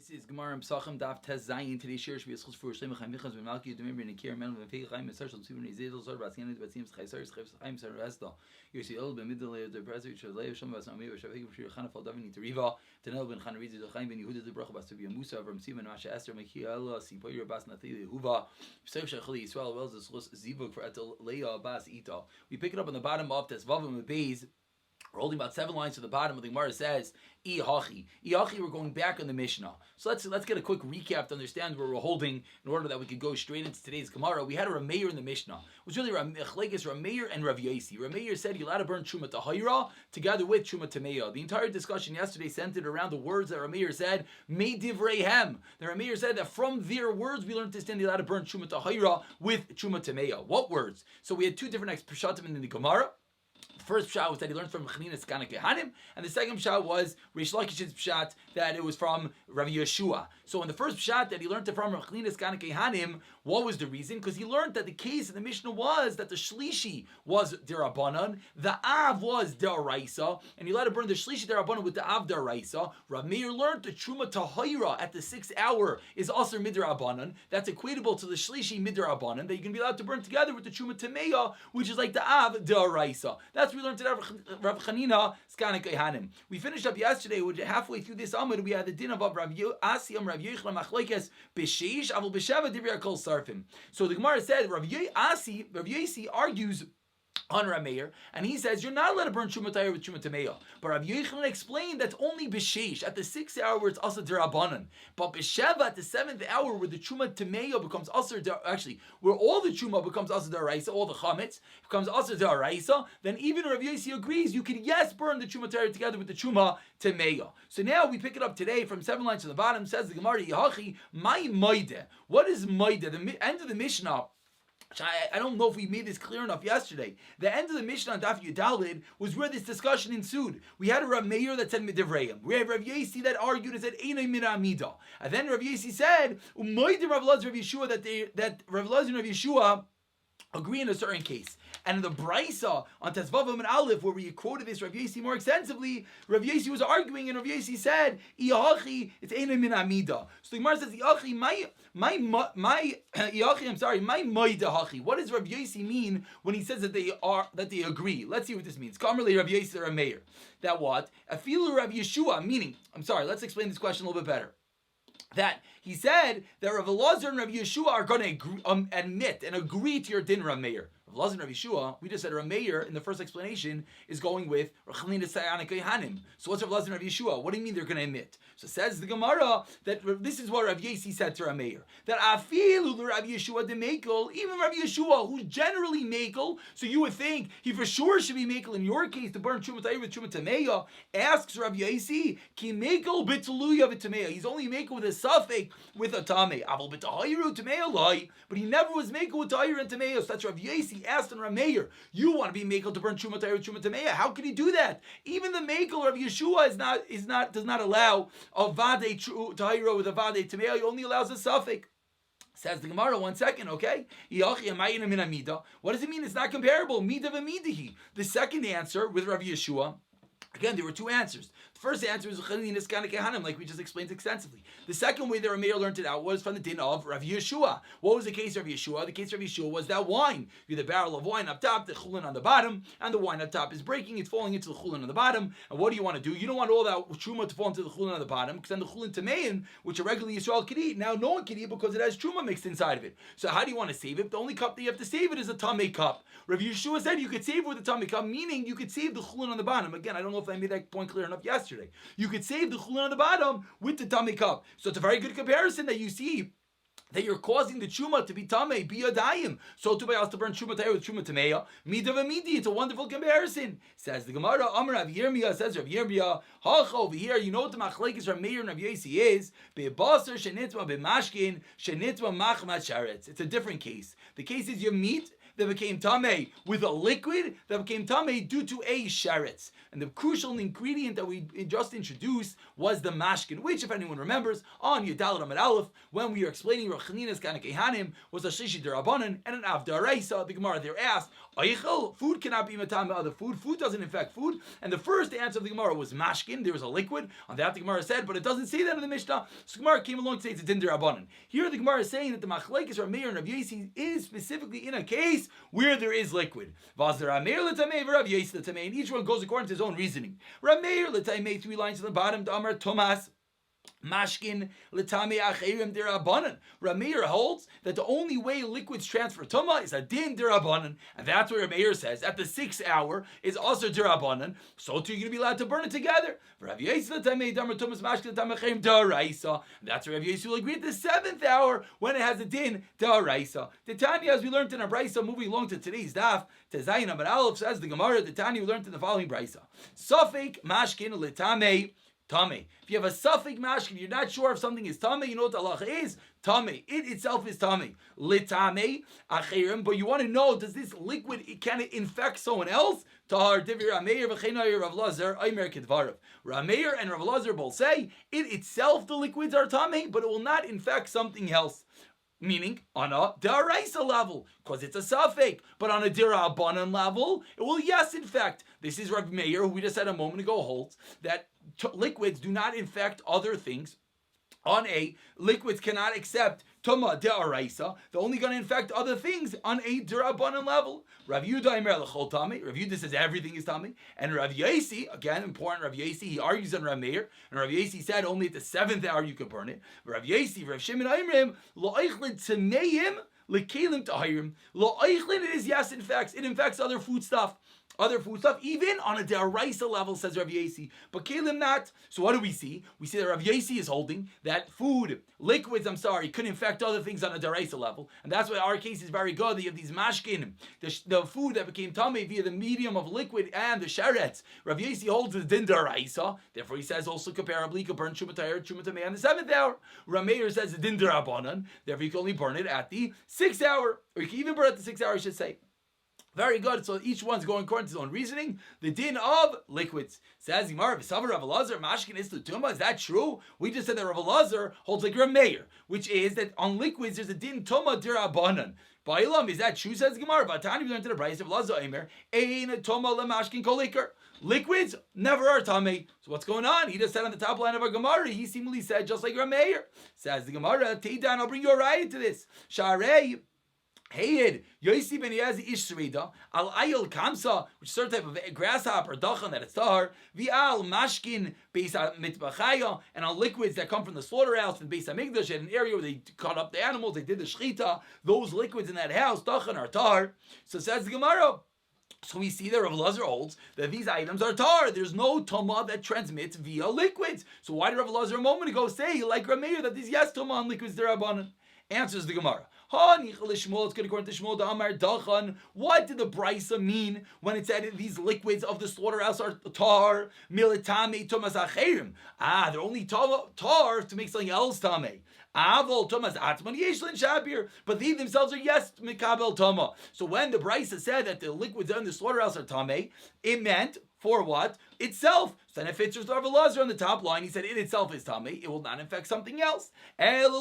This is Gemara and Pesachim Daf Tez Zayin. Today's share should be a schus for Shleim Chaim Vichas Ben Malki Demir Ben Akir Men Ben Fei Chaim Ben Sarshal Tzivin Izedel Sar Batsianis Batsim Chaisar Chaim Chaim Sar Esda. Yosi El Ben Middle The President Shalei Shom Bas Amir Shavik Bshir Chana Fal Davin Teriva Tenel Ben Chana Rizi Chaim Ben Yehuda The Bracha Bas Tavia Musa From Siman Masha Esther Mekia Ella Sipoyer Bas Nathili Huva Seif Shachli Yisrael Wells the schus Zivuk for Etel Leah Bas Ita. We pick it up on the bottom of Tes Vavim Beis. We're holding about 7 lines to the bottom of the Gemara says, I-hachi. I-hachi, we're going back on the Mishnah. So let's get a quick recap to understand where we're holding in order that we could go straight into today's Gemara. We had a Rameir in the Mishnah. It was really Rameir and Rav Yosi. Rameir said you're allowed to burn Truma Tahira together with Truma Tameya. The entire discussion yesterday centered around the words that Rameir said, Mei Divreihem. The Rameir said that from their words we learned to stand you're allowed to burn Truma Tahira with Truma Tameya. What words? So we had 2 different Pesachim in the Gemara. The first pshat was that he learned from Chanina's Kana Kehanim, and the second pshat was Rish Lakish's pshat that it was from Rav Yeshua. So in the first pshat that he learned it from Chanina's Kana Kehanim, what was the reason? Because he learned that the case in the Mishnah was that the Shlishi was Derabanan, the Av was Deraisa, and he let it burn the Shlishi Derabanan with the Av Deraisa. Rav Meir learned the Truma Tahira at the 6th hour is Aser Midrabanan. That's equatable to the Shlishi Midrabanan, that you can be allowed to burn together with the Truma Tameya, which is like the Av Deraisa. That's what we learned today, Rav Chanina, Skanik Ehanim. We finished up yesterday, halfway through this Amud, we had the din of Rav Asi, Rav Yechla, Machlekes, B'Sheish, Avul B'Sheva, Divrei Kol Sarfim. So the Gemara said, Rav Yosi argues on Rameir, and he says you're not allowed to burn Truma Tahira with Truma Tameya. But Rav Yochanan explained that's only b'sheish at the 6th hour where it's Asa Derabanan. But b'sheva at the 7th hour where the Truma Tameya becomes Asa where all the Truma becomes Asa Deraisa, all the chametz becomes Asa Deraisa. Then even Rav Yosi agrees you can burn the Truma Tahira together with the Truma Tameya. So now we pick it up today from 7 lines to the bottom. Says the Gemara Yahachi my Maide. What is Maide? The end of the Mishnah. I don't know if we made this clear enough yesterday. The end of the Mishnah on Daf Yudalid was where this discussion ensued. We had a Rav Meir that said Midivrayim. We have Rav Yosi that argued and said Einay Min Amida. And then Rav Yosi said Umaydim Rav Lazar Rav Yeshua that Rav Lazar and Rav Yeshua agree in a certain case. And in the Brisa on Tesvavim and Aleph, where we quoted this Rav Yosi more extensively, Rav Yosi was arguing, and Rav Yosi said, "Iachi, it's Einay Min Amida." So the Gemara says, "Iachi, my moida hachi." What does Rav Yosi mean when he says that they agree? Let's see what this means. Kamerli Rav Yosi or Rameir. That what? Afilu Rav Yeshua, meaning. Let's explain this question a little bit better. That he said that Rav Elazar and Rav Yeshua are going to admit and agree to your din, Rav Meir. Rav Elazar and Rav Yeshua, we just said Rav Meir in the first explanation is going with Rav Chanina Sayanik Hanim. So what's Rav Elazar and Rav Yeshua? What do you mean they're going to admit? So says the Gemara that this is what Rav Yosi said to Rav Meir. That afilu Rav Yeshua de Mekel, even Rav Yeshua, who's generally Mekel, so you would think he for sure should be Mekel in your case to burn Truma Tahira with Truma Tameya, asks Rav Yosi, Ki Mekel b'tuluya v'tameya. He's only Mekel with a suffix with a Tameh. Aval b'tahiru Tameya lai, but he never was Mekel with Tahira and Tameya. So that's Rav Yosi asked on Rav Meir, you want to be Mekel to burn Truma Tahira with Truma Tameya? How can he do that? Even the Mekel Rav Yeshua does not allow a Vade Tahira with a Vade Tameya. He only allows a suffix. Says the Gemara, 1 second, okay? What does it mean? It's not comparable. Midah v'midahi. The second answer with Rav Yeshua, again, there were 2 answers. The first answer is like we just explained extensively. The second way that Rameir learned it out was from the din of Rav Yeshua. What was the case of Rav Yeshua? The case of Rav Yeshua was that wine. You have the barrel of wine up top, the chulin on the bottom, and the wine up top is breaking. It's falling into the chulin on the bottom. And what do you want to do? You don't want all that truma to fall into the chulin on the bottom, because then the chulin tamein, which a regular Yisrael could eat, now no one can eat because it has truma mixed inside of it. So how do you want to save it? The only cup that you have to save it is a tamei cup. Rav Yeshua said you could save it with a tamei cup, meaning you could save the chulin on the bottom. Again, I don't know if I made that point clear enough yesterday. You could save the chulin on the bottom with the tamei cup. So it's a very good comparison that you see that you're causing the truma to be tamei, be yadayim. So to be asked to burn truma tahira with truma tameya, midah v'midi. It's a wonderful comparison. Says the Gemara, Amar Rav Yirmiyah, says Rav Yirmiyah, Hacha over here, you know what the machlekes Rav Meir and Rav Yosi is? Be'baser shenitma be'mashkin shenitma machmat sharetz. It's a different case. The case is your meat that became tamei with a liquid that became tamei due to a sheretz. And the crucial ingredient that we just introduced was the mashkin, which, if anyone remembers, on Yudalad Amid Aleph, when we were explaining Rachanina's Kana Kehanim, was a Shishi Derabanan and an Av Daraisa. The Gemara there asked, Eichel, food cannot be matam by other food. Food doesn't infect food. And the first answer of the Gemara was mashkin. There was a liquid. On that, the Gemara said, but it doesn't say that in the Mishnah. So the Gemara came along to say it's a din derabanan. Here, the Gemara is saying that the machlekes Rav Meir and Rav Yosi is specifically in a case where there is liquid. And each one goes according to his own reasoning. Rav Meir l'tamei, 3 lines to the bottom, to Amar Tomas. Mashkin l'tamei acherim derabanan. Rav Meir holds that the only way liquids transfer tuma is a din derabanan, and that's where Rav Meir says at the 6th hour is also derabanan. So too you're going to be allowed to burn it together. Rav Yosi l'tamei damar tumas mashkin l'tamei acherim deraisa. That's where Rav Yosi will agree at the 7th hour when it has a din deraisa. The Tanya, as we learned in our brisa, moving along to today's daf, Tezayin Amar Aleph, says the Gemara. The Tanya we learned in the following brisa: Safek mashkin l'tamei. Tame. If you have a suffix mashkin, you're not sure if something is tame, you know what the halacha is? Tame. It itself is tame. Litame acherim. But you want to know, does this liquid, can it infect someone else? Tahar divir Rameir v'cheinayer Rav Lazar Aimer kedvarav. Rameir and Rav Lazar both say it itself, the liquids are tame, but it will not infect something else. Meaning on a daraisa level, because it's a suffix, but on a dirabanan level, it will yes infect. This is Rav Meir, who we just said a moment ago, holds that liquids do not infect other things. On a liquids cannot accept tuma daraisa. They're only going to infect other things on a dirabanan level. Rav Yudah Imer l'chol tami. Rav Yudah says everything is tami. And Rav Yosi, again important, Rav Yosi, he argues on Rav Meir. And Rav Yosi said only at the 7th hour you can burn it. Rav Yosi, Rav Shimon Imrim lo eichlin tameim lekelim tahirim. Lo eichlin, it is yes infects. It infects other food stuff, even on a deraisa level, says Rav Yosi, but kelim not. So what do we see? We see that Rav Yosi is holding that liquids, could infect other things on a deraisa level, and that's why our case is very good. You have these mashkin, the food that became tamei via the medium of liquid and the sheretz. Rav Yosi holds the din deraisa, therefore he says also comparably you can burn shumatayr, shumatamei on the 7th hour. Rav Meir says the din derabanan, therefore you can only burn it at the 6th hour, or you can even burn it at the 6th hour, I should say. Very good. So each one's going according to his own reasoning. The din of liquids. Says Gemara, V'savar Rav Elazar, Mashkin is Tuma. Is that true? We just said that Rav Elazar holds like Rav Meir, which is that on liquids there's a din Tuma dirabanan. Ba'ilam, is that true? Says Gemara. Batani, we learned to the price of Elazar Eimer. Ein Tuma leMashkin kolikar. Liquids never are tamei. So what's going on? He just said on the top line of our Gemara, he seemingly said just like Rav Meir. Says the Gemara, Teidan, I'll bring you a riot to this. Sharei. Hayed Yosi ben Yaz ish serida al ayil kamsa, which is a certain type of grasshopper dachan that it's tahar. Vi'al mashkin beis mitbachaya, and on liquids that come from the slaughterhouse and beis hamikdash, in an area where they cut up the animals, they did the shchita. Those liquids in that house dachan are tahar. So says the Gemara. So we see that Rav Elazar holds that these items are tar. There's no tuma that transmits via liquids. So why did Rav Elazar a moment ago say, like Rav Meir, that these yes tuma on liquids derabanan? Answers the Gemara. It's good according to Shmuel, the Amar Dachan. What did the brisa mean when it said these liquids of the slaughterhouse are tar? Militame tumas acherim. They're only tar to make something else tame. Avol tumas atman yeshlin shabir. But they themselves are yes mikabel tama. So when the brisa said that the liquids in the slaughterhouse are tame, it meant for what? Itself. So then it fits with Rav Elazar on the top line. He said it itself is tamei. It will not infect something else. But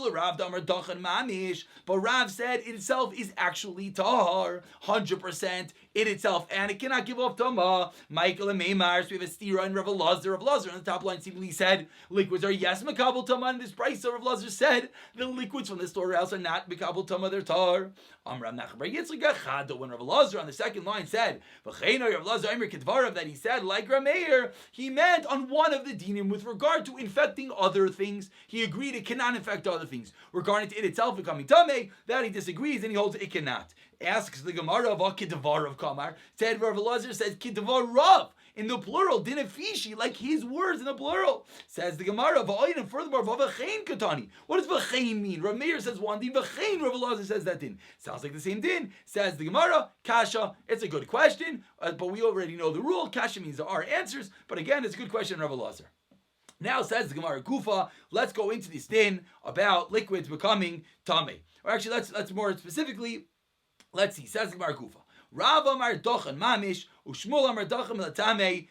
Rav said it itself is actually tahar, 100%. It itself, and it cannot give off tamah. Michael and Maimar, so we have a stira and Rav Elazar. Rav Elazar on the top line simply said liquids are yes makabel tamah. And this price, so Rav Elazar said the liquids from the storehouse are not makabel tamah. They're tar. When Rav Elazar on the second line said Rav Elazar that he said like Rav Meir, he meant on one of the dinim with regard to infecting other things. He agreed it cannot infect other things. Regarding to it itself becoming tamei, that he disagrees and he holds it cannot. Asks the Gemara of Kidvar of Kamar. Said Rav Elazar says Kidvar Rav in the plural, dinafishi, like his words in the plural. Says the Gemara of and furthermore v'achain katani. What does v'achain mean? Rav Meir says one din, v'achain Rav Elazar says that din. Sounds like the same din. Says the Gemara, kasha. It's a good question, but we already know the rule. Kasha means there are answers, but again, it's a good question, Rav Elazar. Now says the Gemara Kufa, let's go into this din about liquids becoming tamei. Or actually, let's more specifically Let's see. Says Gemara Kufa. Rav Amar Dochan Mamish Ushmul Amar Dochan Milatame.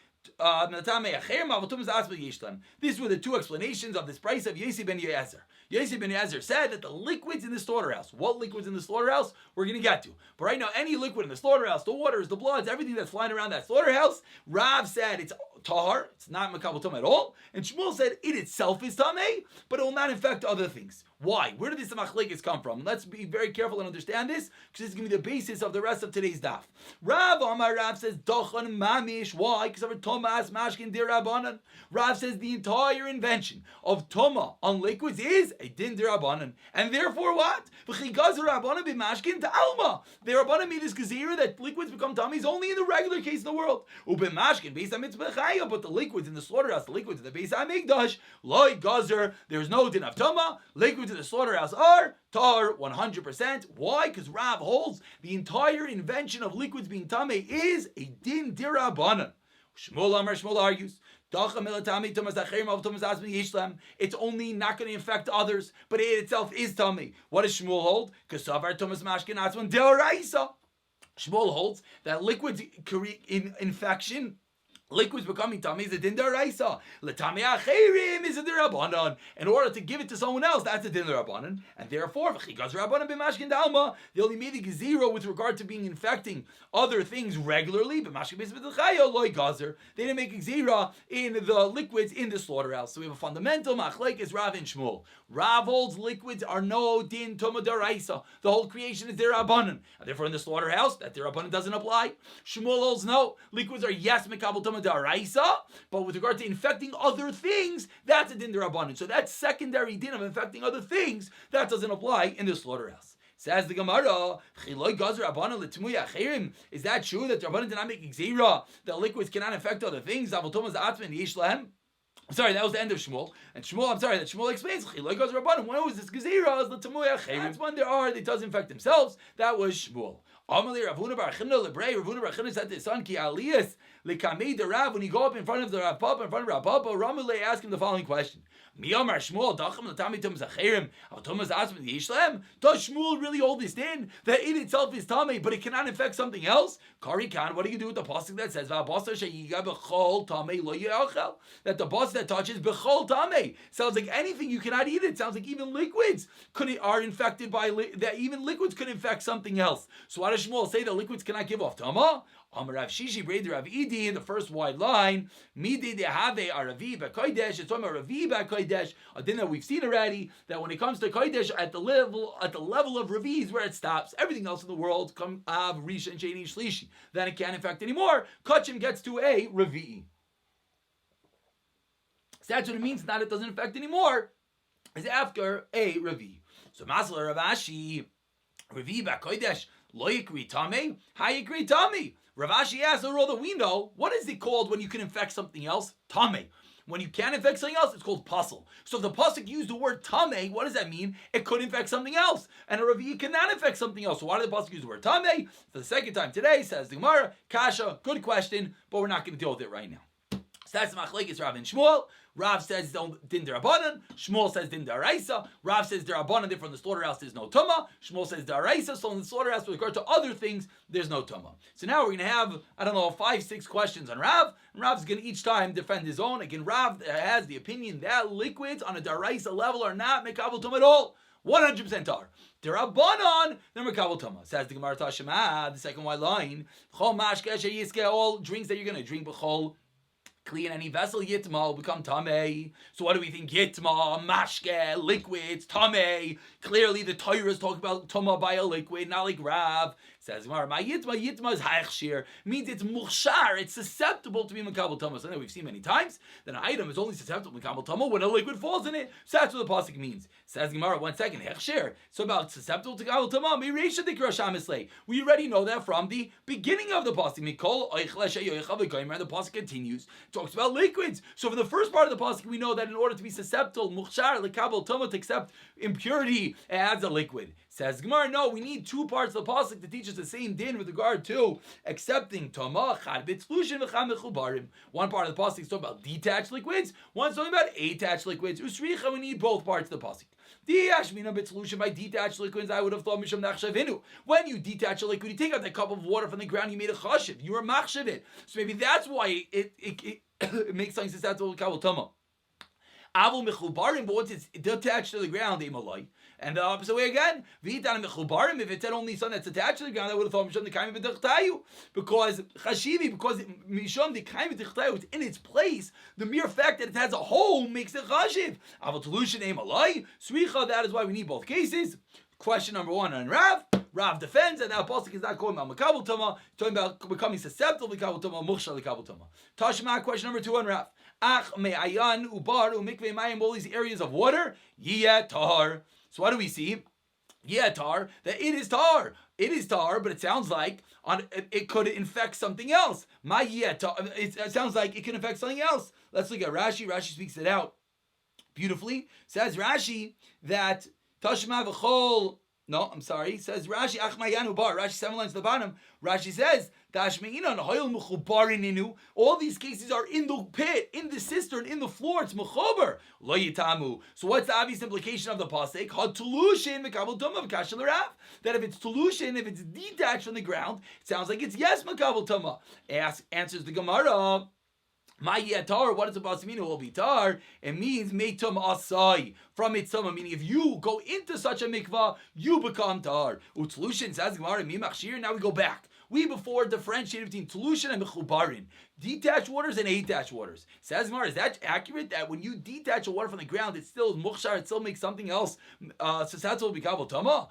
These were the two explanations of this price of Yossi ben Yezer. Yossi ben Yezer said that the liquids in the slaughterhouse, what liquids in the slaughterhouse, we're going to get to. But right now, any liquid in the slaughterhouse, the waters, the bloods, everything that's flying around that slaughterhouse, Rav said it's tahar, it's not makabel tum at all. And Shmuel said it itself is tameh, but it will not infect other things. Why? Where did this machlekes come from? Let's be very careful and understand this, because this is going to be the basis of the rest of today's daf. Rav says, Dochan mamish. Why? Because of Thomas mashkin dir rabbanan. Rav says the entire invention of Toma on liquids is a din dir rabbanan. And therefore what? V'chigazer rabbanan b'mashkin ta'alma. The rabbanan made this gezira that liquids become tummies only in the regular case in the world. U'b'mashkin beis ha-mitzvah chaya, but the liquids in the slaughterhouse, the liquids in the beis ha-mikdash, loy gazer, there's no din of Toma. Liquids in the slaughterhouse are tar 100%. Why? Because Rav holds the entire invention of liquids being tameh is a din dirabanan. Shmuel argues, it's only not going to infect others, but it itself is tameh. What does Shmuel hold? Shmuel holds that liquids create infection. Liquids becoming tummy is a din daraisa. L'tamei acherim is a din rabbanan. In order to give it to someone else, that's a din rabbanan. And therefore, v'chigaz rabbanan b'mashkin dalma, they only made a gezira with regard to being infecting other things regularly. B'mashkin b'zbedchayo loy gazer. They didn't make a gezira in the liquids in the slaughterhouse. So we have a fundamental machlekes Rav and Shmuel. Rav holds liquids are no din tuma daraisa. The whole creation is dir rabbanan. And therefore, in the slaughterhouse, that dir rabbanan doesn't apply. Shmuel holds no. Liquids are yes mekabel tuma daraisa, but with regard to infecting other things, that's a din derabanan. So that secondary din of infecting other things, that doesn't apply in the slaughterhouse. Says the Gemara, is that true that the Rabbanan did not make gzeira that liquids cannot infect other things? Sorry, that was the end of Shmuel. And Shmuel, that Shmuel explains, when was this gzeira? That's when they does infect themselves. That was Shmuel. Ravuna bar China said to his son, Ki Aliyas, Lekamei the Rav, when he go up in front of the Rav Papa, Ramule asked him the following question. Miyamar Shmuel, Dacham Latami Tum Zachirim, Thomas Asman Yishlem. Does Shmuel really hold this in? That it itself is Tame, but it cannot infect something else? Kari Khan, what do you do with the pasuk that says, that the boss that touches Bechol Tame? Sounds like anything you cannot eat it. Sounds like even liquids are infected by, that even liquids could infect something else. So why does Shmuel say that liquids cannot give off Tama? Amar Rav Shishi Braid Rav Idi in the first wide line. Midi de have Aravi b'kodesh. It's talking about Ravi b'kodesh. A din that we've seen already. That when it comes to kodesh, at the level of Ravi is where it stops. Everything else in the world come Av Risha and Sheni Shlishi. Then it can't infect anymore. Kachim gets to a Ravi. So that's what it means. Not it doesn't infect anymore. Is after a Ravi. So Masala Ravashi Ravi b'kodesh lo yikri tamei. How yikri tamei? Rav Ashi asks, the rule that we know, what is it called when you can infect something else? Tameh. When you can't infect something else, it's called puzzle. So if the pasuk used the word tameh, what does that mean? It could infect something else. And a Ravi cannot infect something else. So why did the pasuk use the word tameh? For the second time today, says the Gemara, Kasha, good question, but we're not going to deal with it right now. So that's machlekes Rav and Shmuel. Rav says din derabanan. Shmuel says din deraisa. Rav says derabanan. Therefore, in the slaughterhouse there's no tuma. Shmuel says deraisa. So in the slaughterhouse, with regard to other things, there's no tuma. So now we're going to have 5-6 questions on Rav. And Rav's going to each time defend his own. Again, Rav has the opinion that liquids on a deraisa level are not mekabel tuma at all. 100% tar. Derabanan, they're mekabel tuma. Says the Gemara Tashema, the second white line. Chol mashke sheyiske, all drinks that you're going to drink b'chol. Clean any vessel, yitma will become tamei. So what do we think? Yitma, mashke, liquids, tamei. Clearly the Torah is talking about tuma by a liquid, not like Rav. Says my yitma is ha'echshir, means it's mukhshar, it's susceptible to be makabel tuma. Something we've seen many times, that an item is only susceptible to makabel tuma when a liquid falls in it. So that's what the pasuk means. Says Gemara, 1 second, hechshir. So about susceptible to makabel tuma, mireisha dikrasham islay. We already know that from the beginning of the pasuk. Mikol oichleshe yoichav goymer. The pasuk continues, talks about liquids. So for the first part of the pasuk, we know that in order to be susceptible, mukhshar lekabel tuma, to accept impurity, it adds a liquid. Says Gemara, no, we need 2 parts of the pasuk to teach us the same din with regard to accepting tama, chad b'tzlushin v'chad mechubarim. One part of the pasuk is talking about detached liquids, one's talking about attached liquids. Usricha, we need both parts of the pasuk. By detached liquids, I would have thought misham nachshavinu. When you detach a liquid, you take out that cup of water from the ground, you made a chashiv. You were machshav it. So maybe that's why it makes sense to say kabul tama. Avul mechubarim, but once it's detached to the ground, they malay. And the opposite way again, v'hitan mechubarim. If it said only something that's attached to the ground, I would have thought misham the kaim v'tichtayu, because chashivi, because misham the kaim v'tichtayu, it's in its place. The mere fact that it has a hole makes it chashiv. Avul telushin ei malay. Sricha. That is why we need both cases. Question number one on Rav. Rav defends, and now Pasuk is not calling about Makabel Tama, talking about becoming susceptible to Kabel Tama, Mukhshal Kabel Tama. Tashma, question number two on Rav. Ach me'ayan ubar umikvei mayim, all these areas of water, yeh tar. So what do we see? Yeh tar, that it is tar. It is tar, but it sounds like it could infect something else. My yeh tar, it sounds like it can infect something else. Let's look at Rashi. Rashi speaks it out beautifully. Says Rashi that Tashma v'chol. No, I'm sorry. It says Rashi, Achmayanu bar. Rashi 7 lines to the bottom. Rashi says, all these cases are in the pit, in the cistern, in the floor. It's mechober. Lo yitamu. So what's the obvious implication of the pasuk? That if it's tulushin, if it's detached from the ground, it sounds like it's yes makabel tama. Answers the Gemara. My yatar, what does the pasuk mean? It will be tar. It means meitum asai, from mitzvah, meaning if you go into such a mikvah, you become tar. Utlushin says Gemara mi machshir. Now we go back. We before differentiated between tulushin and mechubarin, detached waters and attached waters. Says Gemara, is that accurate? That when you detach a water from the ground, it still is mukhshar, it still makes something else susceptible to kabel tama.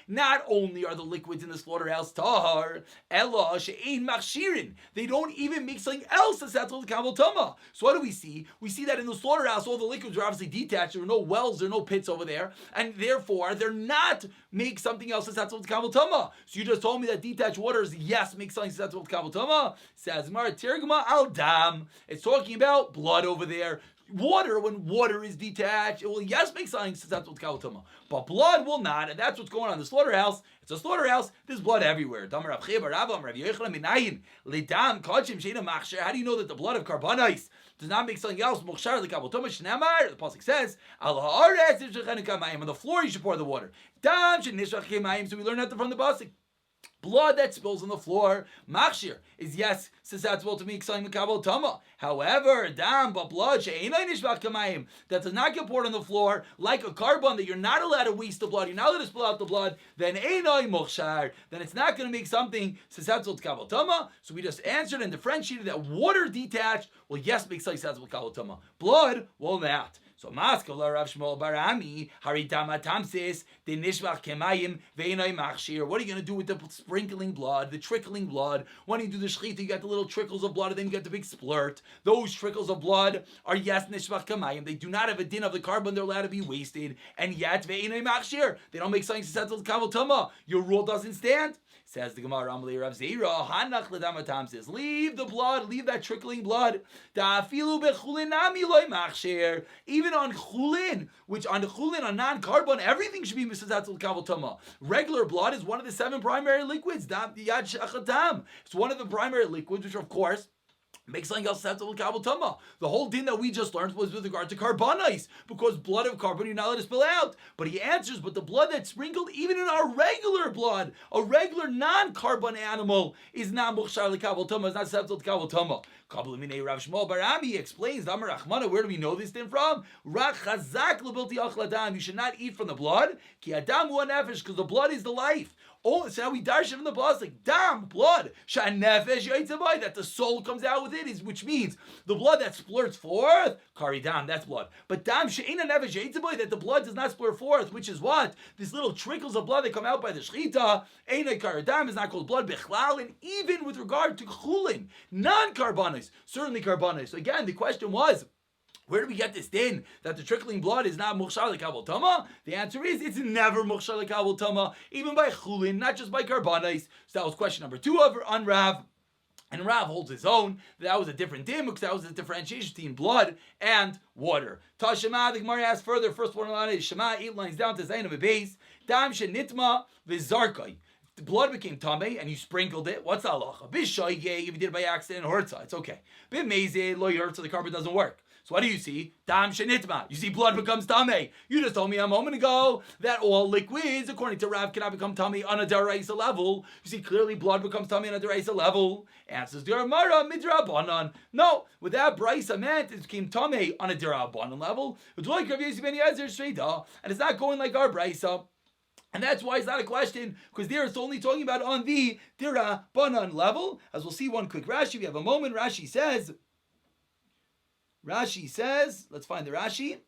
Not only are the liquids in the slaughterhouse tahar, ella she'ein machshirin, they don't even make something else susceptible to kabel tama. So what do we see? We see that in the slaughterhouse, all the liquids are obviously detached. There are no wells, there are no pits over there, and therefore they're not make something else susceptible to kabel tama. So you just told me that detached waters, yes, make something susceptible to kabel tama. Says Mar Tirgma al dam. It's talking about blood over there. Water, when water is detached, it will yes make something susceptible to kabel tama, but blood will not, and that's what's going on in the slaughterhouse. It's a slaughterhouse. There's blood everywhere. How do you know that the blood of carbonites does not make something else? The pasuk says, on the floor you should pour the water. So we learn that from the pasuk. Blood that spills on the floor, machshir, is yes susceptible to make something makabel tama. However, but blood that does not get poured on the floor, like a carbon, that you're not allowed to waste the blood, you're not allowed to spill out the blood, then then it's not going to make something susceptible to kabel tama. So we just answered and differentiated that water detached will yes make something susceptible to kabel tama. Blood will not. So Maskala Rav Shmuel Barami Haritama Tamsis the Nishvach Kemayim Veinai Machshir. What are you going to do with the sprinkling blood, the trickling blood? When you do the shechita, you got the little trickles of blood, and then you get the big splurt. Those trickles of blood are yes Nishvach Kemayim. They do not have a din of the carbon; they're allowed to be wasted, and yet Veinai Machshir. They don't make something susceptible to kabel tama. Your rule doesn't stand. Says the Gemara, Amalei Rav Zeira, Hanach Ledamatam says, leave the blood, leave that trickling blood. Even on chulin, which on chulin, on non-carbon, everything should be misazatul kabel tama. Regular blood is one of the 7 primary liquids. It's one of the primary liquids, which of course make something else susceptible to kabel tama. The whole din that we just learned was with regard to carbonites, because blood of carbon you're not allowed to spill out. But he answers, but the blood that's sprinkled, even in our regular blood, a regular non-carbon animal, is not mukhshar li kabel tama, is not susceptible to kabel tama. Kabel minei Rav Shmuel Barami explains, Amar Rachmana, where do we know this din from? Rach chazak lebilti achladam. You should not eat from the blood, ki adam hu nefesh, because the blood is the life. Oh, so now we darshan from the blood, like damn blood, that the soul comes out with it, which means the blood that splurts forth, kari dam, that's blood. But dam she'ena nefesh that the blood does not splurt forth, which is what? These little trickles of blood that come out by the shechita, eina kari dam is not called blood bechlal, and even with regard to chulin, non-carbonis, certainly carbonis. So again, the question was, where do we get this din that the trickling blood is not mukhshar lekabel tama? The answer is it's never mukhshar lekabel tama, even by chulin, not just by carbonais. So that was question number 2 on Rav. And Rav holds his own. That was a different din, because that was a differentiation between blood and water. Tashema, the Gemara asks further. First one on is Shema, 8 lines down to Zayin of a base. Dam shenitma v'zarkai. The blood became tamei and you sprinkled it. What's the halacha? Bishoyge, if you did it by accident, hurtza, it's okay. Bimeze, lo yurtza, the carbon doesn't work. So what do you see? Dam shenitma. You see blood becomes tamei. You just told me a moment ago that all liquids, according to Rav, cannot become tamei on a deraisa level. You see clearly blood becomes tamei on a deraisa level. Answers the Gemara midrabanan. No, with that brisa meant it became tamei on a derabanan level. And it's not going like our brisa. And that's why it's not a question, because there it's only talking about on the derabanan level. As we'll see one quick Rashi, we have a moment. Rashi says, let's find the Rashi.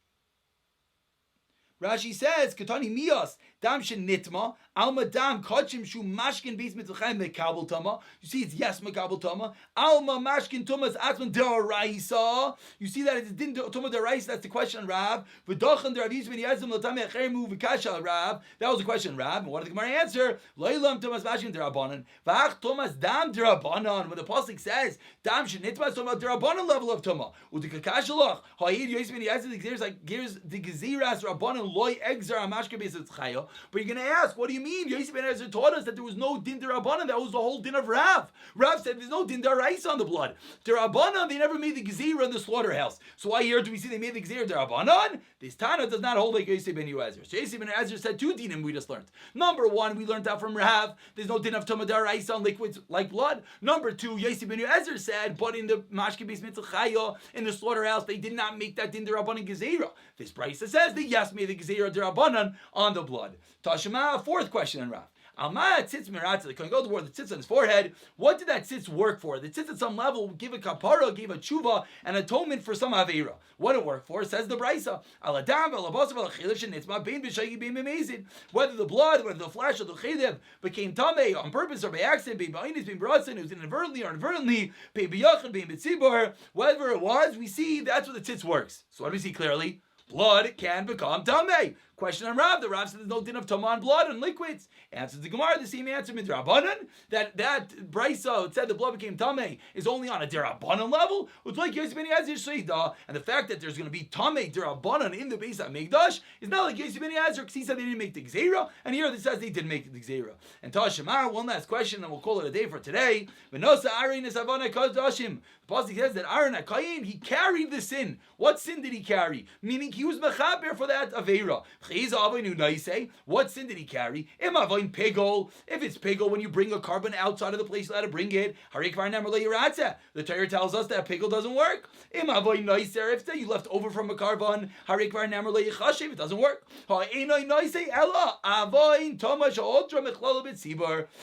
Rashi says, Katani Mios, Dam Shenitma, Alma Dam, Kachim Shu Mashkin Beis Mitzvachem Mekabel Tama. You see, it's yes Mekabel Tama. Alma Mashkin Tumas Atman Daraisa. You see that it's Din Tuma Daraisa, that's the question, Rav. V'dochan Daravis Ben Yazim Latame Chermu V'kasha, Rav. That was the question, Rav. And what did the Gemara answer? Leilam Tumas Mashkin Darabanan. V'ach Tumas Dam Darabanan. When the Pasuk says, Dam Shenitma, it's talking about Darabanan level of Tuma. Udikakashalach, Ha'id Yosef Ben Yazim, gives the Geziras Rabbanan. But you're going to ask, what do you mean? Yosef ben Ezra taught us that there was no din derabanan. That was the whole din of Rav. Rav said there's no din deraisa on the blood. Derabanan, they never made the gezira in the slaughterhouse. So why here do we see they made the gezira derabanan? This Tana does not hold like Yosef ben Ezra. So Yosef ben Ezra said two dinim we just learned. Number one, we learned out from Rav. There's no din of tuma deraisa on liquids like blood. Number two, Yosef ben Ezra said, but in the mashke beis mitzvah in the slaughterhouse, they did not make that din derabanan gezira. This brisa says they yes made the gezira derabanan on the blood. Tashema, fourth question in Rav. Alma tzitz miratza, the Kohen Gadol wore the tzitz on his forehead. What did that tzitz work for? The tzitz at some level gave a kapara, gave a tshuva, an atonement for some aveira. What did it work for? Says the brisa. Aladam, alabasav, alachilish, and nitzma, bein b'shaygi, bein b'mezid. Whether the blood, whether the flesh of the chilev became tamei on purpose or by accident, bein b'ainis, bein b'ratzin, it was inadvertently or inadvertently, bein b'yachid, bein b'tzibur, whatever it was, we see that's what the tzitz works. So what do we see clearly? Blood can become tamei. Question on Rav. The Rav said there's no din of tamah on blood and liquids. Answers the Gemara, the same answer midrabanan. That brisa, it said the blood became tamei, is only on a derabanan level. It's like Yosef ben Yazir, and the fact that there's going to be tamei derabanan in the Beis HaMikdash is not like Yosef ben Yazir, because he said they didn't make the gzeira, and here it says they did make the gzeira. And Tashema, one last question, and we'll call it a day for today. V'nosa Aaron is Havana Kodashim. The pasuk says that Aaron HaKayim, he carried the sin. What sin did he carry? Meaning he was mechaber for that aveira. What sin did he carry? If it's pigol, when you bring a carbon outside of the place you let to bring it, the Torah tells us that pigol doesn't work. If you left over from a carbon, it doesn't work.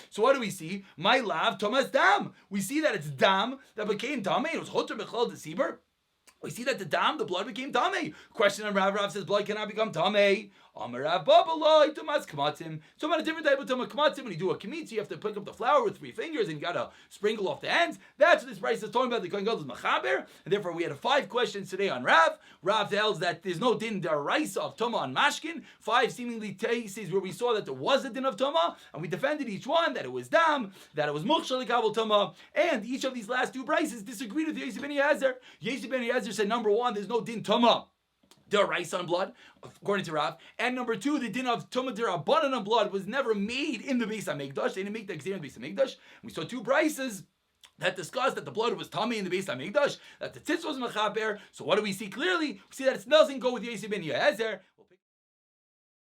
So what do we see? My lav Thomas dam. We see that it's dam that became tamei. It was chotra b'chlal d'sibur. We see that the dam, the blood became tamei. Question on Rav says blood cannot become tamei. So about a different type of kamatzim. When you do a kimitz, you have to pick up the flour with 3 fingers and you gotta sprinkle off the ends. That's what this price is talking about. The Kohen Gadol is machaber, and therefore we had 5 questions today on Rav. Rav tells that there's no din daraisa of tuma on mashkin. 5 seemingly cases where we saw that there was a din of tuma, and we defended each one that it was dam, that it was mukhshal kabel tuma, and each of these last 2 brises disagreed with Yosef ben Yezer. Yosef ben Yezer said number 1, there's no din tuma deraisa on blood, according to Rav, and number 2, the din of tumah derabanan on blood was never made in the Beis HaMikdash. They didn't make the gzeira in the Beis HaMikdash. We saw 2 brises that discussed that the blood was tamei in the Beis HaMikdash, that the tzitz was mechaber. So what do we see clearly? We see that it doesn't go with Yosef ben Yezer.